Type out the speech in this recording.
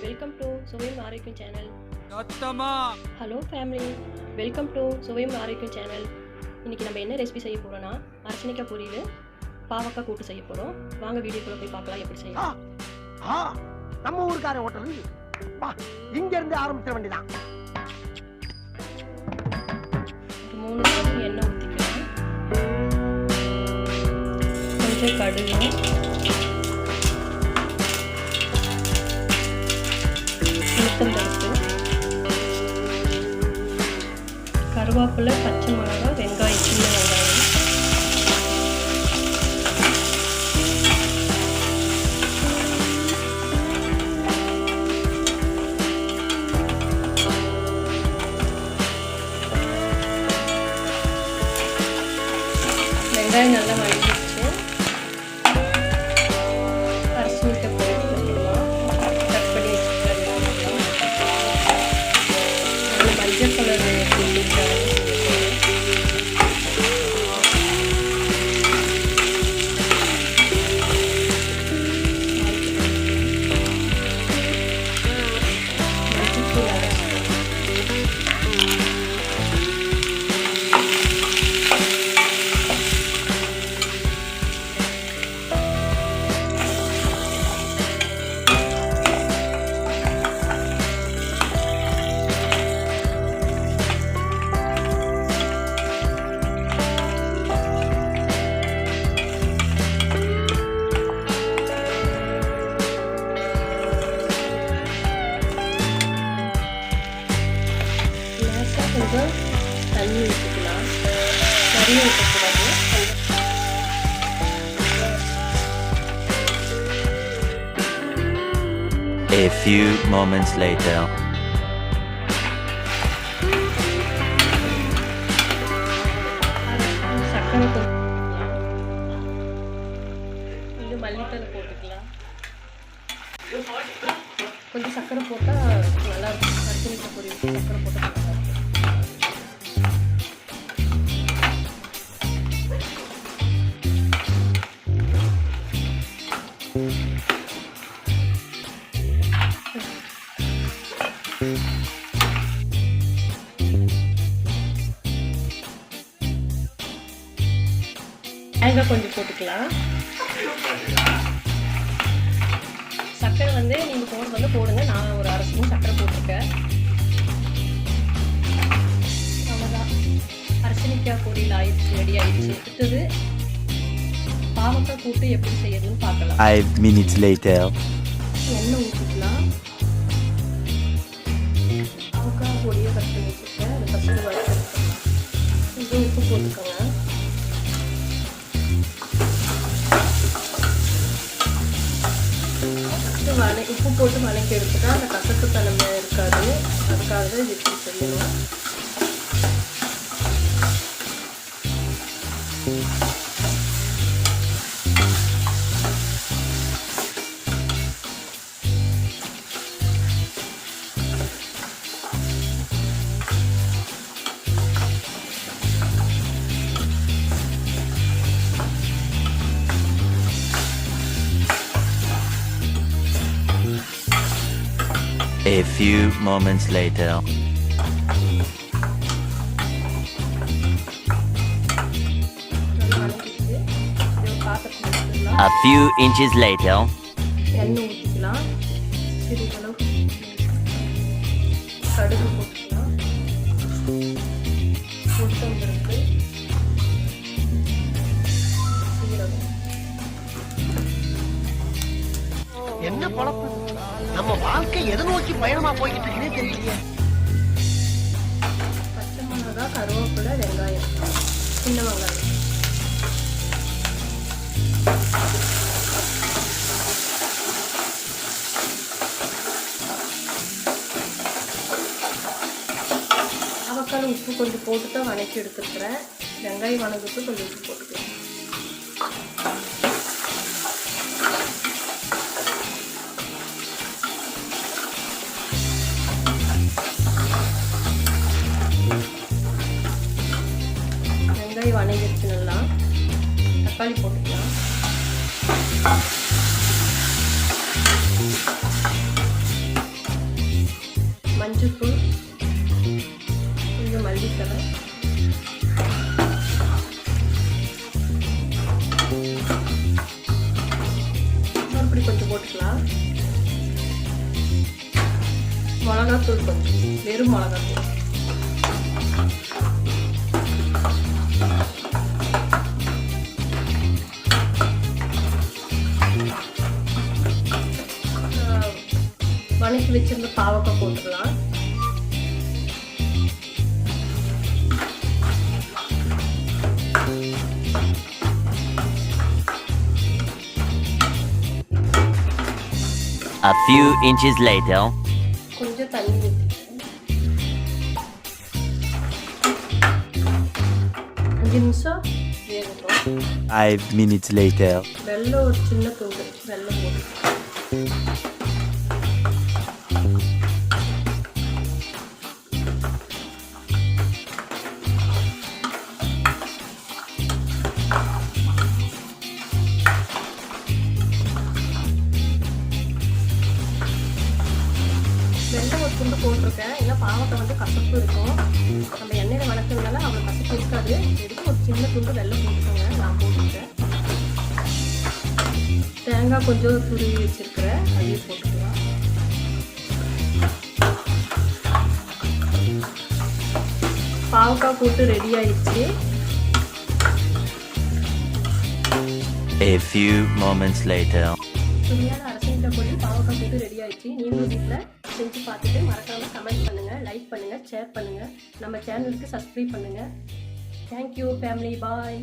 Welcome to சுவையும் ஆரோக்கியம் channel. Hello family, welcome to சுவையும் ஆரோக்கியம் சேனல். இன்றைக்கி நம்ம என்ன ரெசிபி செய்ய போகிறோன்னா அரசணிக்காய் பொரியல் பாவக்காய் கூட்டு செய்ய போகிறோம். வாங்க வீடியோக்குள்ளே போய் பார்க்கலாம் எப்படி செய்யலாம். நம்ம ஊருக்கார ஹோட்டல் இங்கேருந்து ஆரம்பிச்சிட வேண்டியதான். 3 ஸ்பூன் எண்ணெய் ஊற்றிக்கலாம். கொஞ்சம் கடுகு, உளுத்தம்பருப்பு, கருவேப்பிலை, பச்சை மிளகாய், வெங்காயம், சின்ன வெங்காயம், வெங்காயம் நல்லா வதக்கிட்டு அரசணிக்காய் போட்டுக்கலாம். கட் பண்ணி வச்சுக்கலாம். மஞ்சள் கலர் கொஞ்சம் தண்ணி ஊற்றிக்கலாம். நிறைய ஊற்றக்கூடாது. A few moments later. சக்கரை போட்டுக்கலாம். கொஞ்சம் மல்லித்தலை போட்டுக்கலாம். கொஞ்சம் சக்கரை போட்டால் நல்லா இருக்கும். அரசணிக்காய் பொரியல் சக்கரை போட்டால் நல்லா இருக்கும். தேங்காய் கொஞ்சம் போட்டுக்கலாம். சக்கரை வந்து நீங்கள் போடுறது போடுங்க. நான் ஒரு அரை ஸ்பூன் சக்கரை போட்டிருக்கேன். அவ்வளோதான், அரசணிக்காய் பொரியல் ஆயிடுச்சு, ரெடி ஆயிடுச்சு. அடுத்தது பாவக்காய் கூட்டு எப்படி செய்யறதுன்னு பார்க்கலாம். 5 minutes later. எண்ணெய் ஊற்றிக்கலாம். பாவக்காய் பொடியை கட் பண்ணி வச்சுருக்கேன். அதை ஃபஸ்ட்டு வறுத்துக்கலாம். கொஞ்சம் உப்பு போட்டுக்கோங்க. உப்பு போட்டு வதக்கி எடுத்துட்டா அந்த கசப்பு தன்மை இருக்காது. அதுக்காக தான் இது இப்படி செய்யணும். A few moments later. A few inches later. எண்ணெய் ஊற்றிக்கலாம். சிறிதளவு கடுகு போட்டுக்கலாம், உளுத்தம்பருப்பு, சீரகம். என்ன பொழப்பு? நம்ம வாழ்க்கை எதை நோக்கி பயணமா போய்கிட்டு இருக்குன்னே தெரியலையே. பச்சை மிளகாய், கருவேப்பிலை, வெங்காயம், சின்ன வெங்காயம். அவக்கால உப்பு கொஞ்சம் போட்டு தான் வதக்கி எடுத்துருக்குறேன். வெங்காயம் வதக்கிட்டு கொஞ்சம் உப்பு போட்டுக்கலாம். வெங்காயம் வதங்கிடுச்சு நல்லா. தக்காளி போட்டுக்கலாம். மஞ்சள்தூள், கொஞ்சம் மல்லித்தலை, அப்படி கொஞ்சம் போட்டுக்கலாம். மிளகாத்தூள் கொஞ்சம், வெறும் மிளகாத்தூள். வதக்கி வச்சிருந்த பாவக்காய் போட்டுக்கலாம். A few inches later. கொஞ்சம் தண்ணி ஊற்றிக்கிறேன். 5 நிமிஷம் வேகட்டும். 5 minutes later. வெல்லம் ஒரு சின்ன துண்டு வெல்லம் போட்டு வெல்லம் ஒரு துண்டு போட்டிருக்கேன். ஏன்னா பாவக்காய் வந்து கசப்பு இருக்கும். நம்ம எண்ணெயில் வளர்க்கறதுனால அவ்வளோ கசப்பு இருக்காது. எதுக்கு ஒரு சின்ன துண்டு வெல்லம் போட்டுக்கோங்க. நான் போட்டுக்கிட்டேன். தேங்காய் கொஞ்சம் துருவி வச்சிருக்கிறேன், அதையும் போட்டுக்கலாம். பாவக்காய் கூட்டு ரெடி ஆயிடுச்சு. A few moments later. சுவையான அரசனிக்காய் பொரியல் பாவக்காய் கூட்டு ரெடி ஆயிடுச்சு. நீங்களும் வீட்டில் செஞ்சு பார்த்துட்டு மறக்காம கமெண்ட் பண்ணுங்க, லைக் பண்ணுங்க, ஷேர் பண்ணுங்க, நம்ம சேனலுக்கு சப்ஸ்கிரைப் பண்ணுங்க. தேங்க்யூ ஃபேமிலி, பாய்.